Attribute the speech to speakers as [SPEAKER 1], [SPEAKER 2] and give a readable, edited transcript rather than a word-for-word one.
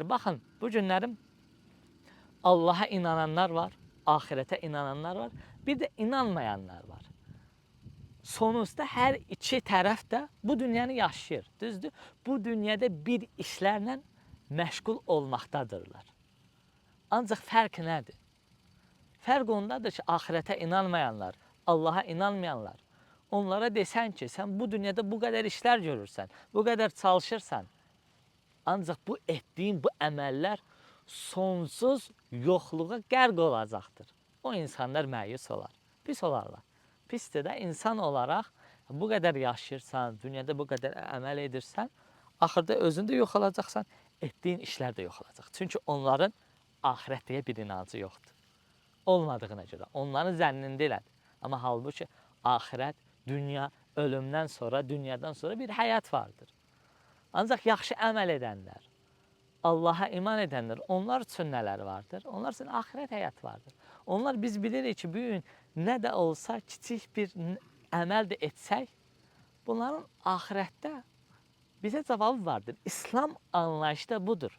[SPEAKER 1] Baxın, bu günlərim Allaha inananlar var, ahirete inananlar var, bir de inanmayanlar var. Sonuçta hər iki tərəf də bu dünyanı yaşayır, düzdür? Bu dünyada bir işlərlə məşğul olmaqdadırlar. Ancaq fərq nədir? Fərq ondadır ki, ahirete inanmayanlar, Allaha inanmayanlar, onlara desən ki, sən bu dünyada bu qədər işlər görürsən, bu qədər çalışırsan, ancaq bu etdiyin bu əməllər sonsuz yoxluğa qərq olacaqdır. O insanlar məyus olar, pis olarlar. Pisdir də insan olaraq bu qədər yaşayırsan, dünyada bu qədər əməl edirsən, axırda özün də yox olacaqsan, etdiyin işlər də yox olacaq. Çünki onların ahirət deyə bir inancı yoxdur. Olmadığına görə onların zənnində elədir. Amma halbuki ahirət, dünya, ölümdən sonra, dünyadan sonra bir həyat vardır. Ancaq yaxşı əməl edənlər, Allaha iman edənlər, onlar üçün nələr vardır? Onlar üçün ahirət həyat vardır. Onlar biz bilirik ki, bu gün nə də olsa kiçik bir əməl də etsək, bunların ahirətdə bizə cavabı vardır. İslam anlayışı da budur.